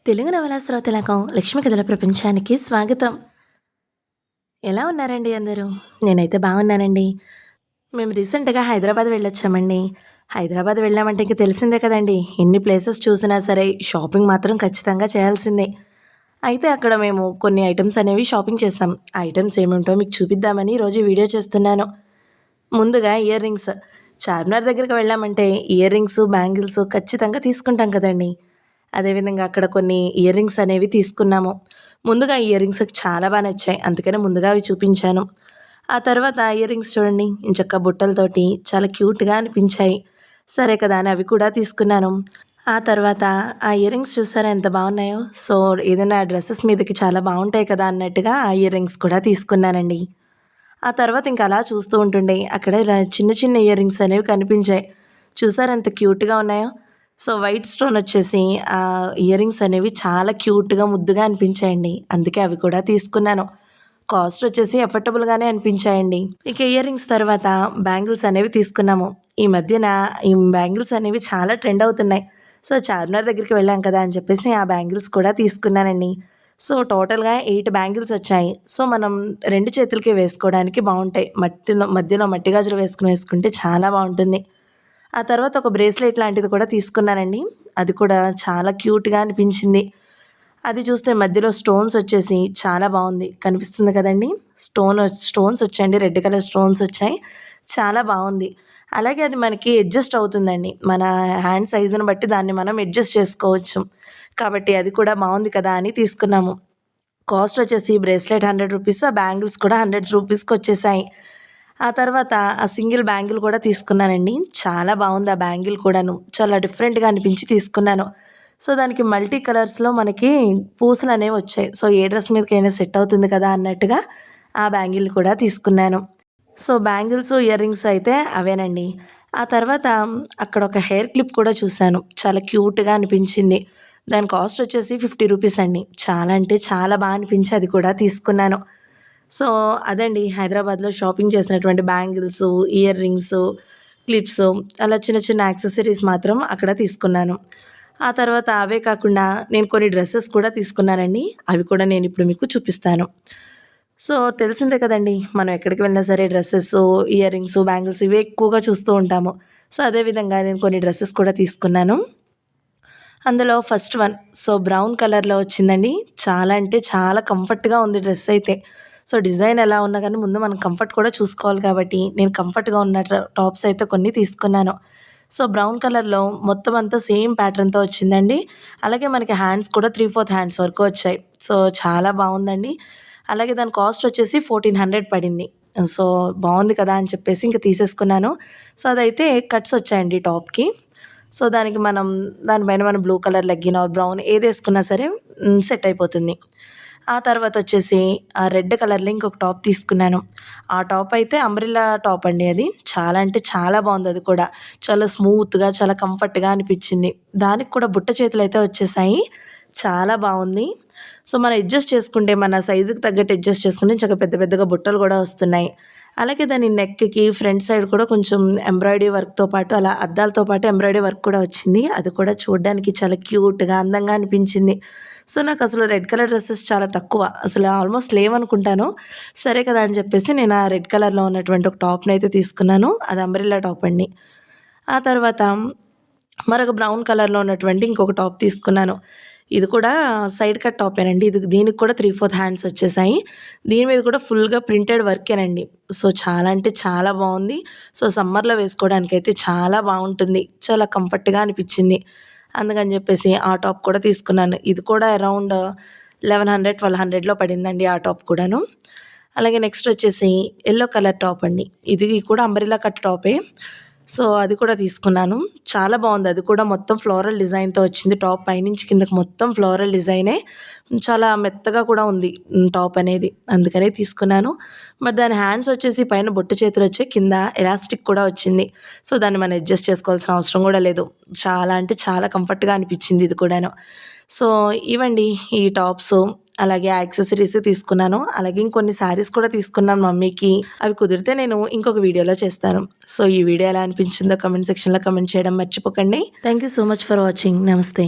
తెలుగు నవలా శ్రోతలకు లక్ష్మి కథల ప్రపంచానికి స్వాగతం. ఎలా ఉన్నారండి అందరూ? నేనైతే బాగున్నానండి. మేము రీసెంట్గా హైదరాబాద్ వెళ్ళొచ్చామండి. హైదరాబాద్ వెళ్ళామంటే ఇంక తెలిసిందే కదండి, ఎన్ని ప్లేసెస్ చూసినా సరే షాపింగ్ మాత్రం ఖచ్చితంగా చేయాల్సిందే. అయితే అక్కడ మేము కొన్ని ఐటమ్స్ అనేవి షాపింగ్ చేసాం. ఐటమ్స్ ఏమిటో మీకు చూపిద్దామని ఈరోజు వీడియో చేస్తున్నాను. ముందుగా ఇయర్ రింగ్స్. చార్మినార్ దగ్గరికి వెళ్ళామంటే ఇయర్ రింగ్స్, బ్యాంగిల్స్ ఖచ్చితంగా తీసుకుంటాం కదండి. అదేవిధంగా అక్కడ కొన్ని ఇయర్ రింగ్స్ అనేవి తీసుకున్నాము. ముందుగా ఇయర్ రింగ్స్ చాలా బాగా నచ్చాయి, అందుకనే ముందుగా అవి చూపించాను. ఆ తర్వాత ఇయర్ రింగ్స్ చూడండి, ఇంచక్క బుట్టలతోటి చాలా క్యూట్గా అనిపించాయి. సరే కదా అని అవి కూడా తీసుకున్నాను. ఆ తర్వాత ఆ ఇయర్ రింగ్స్ చూసారా ఎంత బాగున్నాయో. సో ఏదైనా డ్రెస్సెస్ మీదకి చాలా బాగుంటాయి కదా అన్నట్టుగా ఆ ఇయర్ రింగ్స్ కూడా తీసుకున్నానండి. ఆ తర్వాత ఇంకా అలా చూస్తూ ఉంటుండే అక్కడ ఇలా చిన్న చిన్న ఇయర్ రింగ్స్ అనేవి కనిపించాయి. చూసారా ఎంత క్యూట్గా ఉన్నాయో. సో వైట్ స్టోన్ వచ్చేసి ఆ ఇయర్ రింగ్స్ అనేవి చాలా క్యూట్గా ముద్దుగా అనిపించాయండి, అందుకే అవి కూడా తీసుకున్నాను. కాస్ట్ వచ్చేసి ఎఫర్టబుల్గానే అనిపించాయండి. ఇక ఇయర్ రింగ్స్ తర్వాత బ్యాంగిల్స్ అనేవి తీసుకున్నాము. ఈ మధ్యన ఈ బ్యాంగిల్స్ అనేవి చాలా ట్రెండ్ అవుతున్నాయి. సో చార్మినార్ దగ్గరికి వెళ్ళాం కదా అని చెప్పేసి ఆ బ్యాంగిల్స్ కూడా తీసుకున్నానండి. సో టోటల్గా 8 బ్యాంగిల్స్ వచ్చాయి. సో మనం 2 చేతులకి వేసుకోవడానికి బాగుంటాయి. మధ్యలో మట్టి గాజులు వేసుకుంటే చాలా బాగుంటుంది. ఆ తర్వాత ఒక బ్రేస్లెట్ లాంటిది కూడా తీసుకున్నానండి. అది కూడా చాలా క్యూట్గా అనిపించింది. అది చూస్తే మధ్యలో స్టోన్స్ వచ్చేసి చాలా బాగుంది, కనిపిస్తుంది కదండి. స్టోన్స్ వచ్చాయండి, రెడ్ కలర్ స్టోన్స్ వచ్చాయి, చాలా బాగుంది. అలాగే అది మనకి అడ్జస్ట్ అవుతుందండి, మన హ్యాండ్ సైజుని బట్టి దాన్ని మనం అడ్జస్ట్ చేసుకోవచ్చు. కాబట్టి అది కూడా బాగుంది కదా అని తీసుకున్నాము. కాస్ట్ వచ్చేసి బ్రేస్లెట్ 100 రూపీస్, ఆ బ్యాంగిల్స్ కూడా 100 రూపీస్కి వచ్చేసాయి. ఆ తర్వాత ఆ సింగిల్ బ్యాంగిల్ కూడా తీసుకున్నానండి. చాలా బాగుంది ఆ బ్యాంగిల్ కూడాను, చాలా డిఫరెంట్గా అనిపించి తీసుకున్నాను. సో దానికి మల్టీ కలర్స్లో మనకి పూసలు అనేవి వచ్చాయి. సో ఏ డ్రెస్ మీదకైనా సెట్ అవుతుంది కదా అన్నట్టుగా ఆ బ్యాంగిల్ కూడా తీసుకున్నాను. సో బ్యాంగిల్స్, ఇయర్ రింగ్స్ అయితే అవేనండి. ఆ తర్వాత అక్కడ ఒక హెయిర్ క్లిప్ కూడా చూశాను, చాలా క్యూట్గా అనిపించింది. దాని కాస్ట్ వచ్చేసి 50 రూపీస్ అండి. చాలా అంటే చాలా బాగా అనిపించి అది కూడా తీసుకున్నాను. సో అదండి హైదరాబాద్లో షాపింగ్ చేసినటువంటి బ్యాంగిల్స్, ఇయర్ రింగ్స్, క్లిప్స్, అలా చిన్న చిన్న యాక్సెసరీస్ మాత్రం అక్కడ తీసుకున్నాను. ఆ తర్వాత అవే కాకుండా నేను కొన్ని డ్రెస్సెస్ కూడా తీసుకున్నానండి. అవి కూడా నేను ఇప్పుడు మీకు చూపిస్తాను. సో తెలిసిందే కదండి, మనం ఎక్కడికి వెళ్ళినా సరే డ్రెస్సెస్, ఇయర్ రింగ్స్, బ్యాంగిల్స్ ఇవే ఎక్కువగా చూస్తూ ఉంటాము. సో అదేవిధంగా నేను కొన్ని డ్రెస్సెస్ కూడా తీసుకున్నాను. అందులో ఫస్ట్ వన్ సో బ్రౌన్ కలర్లో వచ్చిందండి. చాలా అంటే చాలా కంఫర్ట్గా ఉంది డ్రెస్ అయితే. సో డిజైన్ ఎలా ఉన్నా కానీ ముందు మనం కంఫర్ట్ కూడా చూసుకోవాలి కాబట్టి నేను కంఫర్ట్గా ఉన్న టాప్స్ అయితే కొన్ని తీసుకున్నాను. సో బ్రౌన్ కలర్లో మొత్తం అంతా సేమ్ ప్యాటర్న్తో వచ్చిందండి. అలాగే మనకి హ్యాండ్స్ కూడా 3/4 హ్యాండ్స్ వరకు వచ్చాయి. సో చాలా బాగుందండి. అలాగే దాని కాస్ట్ వచ్చేసి 1400 పడింది. సో బాగుంది కదా అని చెప్పేసి ఇంకా తీసేసుకున్నాను. సో అదైతే కట్స్ వచ్చాయండి టాప్కి. సో దానిపైన మనం blue colour leggin or brown ఏది వేసుకున్నా సరే సెట్ అయిపోతుంది. ఆ తర్వాత వచ్చేసి ఆ రెడ్ కలర్లో ఇంకొక టాప్ తీసుకున్నాను. ఆ టాప్ అయితే అంబ్రెల్లా టాప్ అండి. అది చాలా అంటే చాలా బాగుంది. అది కూడా చాలా స్మూత్గా, చాలా కంఫర్ట్గా అనిపించింది. దానికి కూడా బుట్ట చేతులు అయితే వచ్చేసాయి, చాలా బాగుంది. సో మనం అడ్జస్ట్ చేసుకుంటే, మన సైజుకి తగ్గట్టు అడ్జస్ట్ చేసుకుంటే చాలా పెద్ద పెద్దగా బుట్టలు కూడా వస్తున్నాయి. అలాగే దాని నెక్కి ఫ్రంట్ సైడ్ కూడా కొంచెం ఎంబ్రాయిడరీ వర్క్తో పాటు అలా అద్దాలతో పాటు ఎంబ్రాయిడరీ వర్క్ కూడా వచ్చింది. అది కూడా చూడడానికి చాలా క్యూట్గా, అందంగా అనిపించింది. సో నాకు అసలు రెడ్ కలర్ డ్రెస్సెస్ చాలా తక్కువ, అసలు ఆల్మోస్ట్ లేవనుకుంటాను. సరే కదా అని చెప్పేసి నేను ఆ రెడ్ కలర్లో ఉన్నటువంటి ఒక టాప్ని అయితే తీసుకున్నాను. అది అంబ్రెల్లా టాప్ అండి. ఆ తర్వాత మరొక బ్రౌన్ కలర్లో ఉన్నటువంటి ఇంకొక టాప్ తీసుకున్నాను. ఇది కూడా సైడ్ కట్ టాపేనండి. దీనికి కూడా 3/4 హ్యాండ్స్ వచ్చేసాయి. దీని మీద కూడా ఫుల్గా ప్రింటెడ్ వర్కేనండి. సో చాలా అంటే చాలా బాగుంది. సో సమ్మర్లో వేసుకోవడానికైతే చాలా బాగుంటుంది, చాలా కంఫర్ట్గా అనిపించింది. అందుకని చెప్పేసి ఆ టాప్ కూడా తీసుకున్నాను. ఇది కూడా అరౌండ్ 1100, 1200లో పడిందండి ఆ టాప్ కూడాను. అలాగే నెక్స్ట్ వచ్చేసి ఎల్లో కలర్ టాప్ అండి. ఇది కూడా అంబ్రెల్లా కట్ టాపే. సో అది కూడా తీసుకున్నాను. చాలా బాగుంది. అది కూడా మొత్తం ఫ్లోరల్ డిజైన్తో వచ్చింది. టాప్ పైనుంచి కిందకి మొత్తం ఫ్లోరల్ డిజైనే. చాలా మెత్తగా కూడా ఉంది టాప్ అనేది, అందుకనే తీసుకున్నాను. మరి దాని హ్యాండ్స్ వచ్చేసి పైన బొట్టు చేతులు వచ్చి కింద ఎలాస్టిక్ కూడా వచ్చింది. సో దాన్ని మనం అడ్జస్ట్ చేసుకోవాల్సిన అవసరం కూడా లేదు. చాలా అంటే చాలా కంఫర్ట్గా అనిపించింది ఇది కూడాను. సో ఇవండి ఈ టాప్స్, అలాగే యాక్సెసరీస్ తీసుకున్నాను. అలాగే ఇంకొన్ని శారీస్ కూడా తీసుకున్నాను మమ్మీకి. అవి కుదిరితే నేను ఇంకొక వీడియోలో చేస్తాను. సో ఈ వీడియో ఎలా అనిపించిందో కమెంట్ సెక్షన్లో కమెంట్ చేయడం మర్చిపోకండి. Thank you so much for watching. నమస్తే.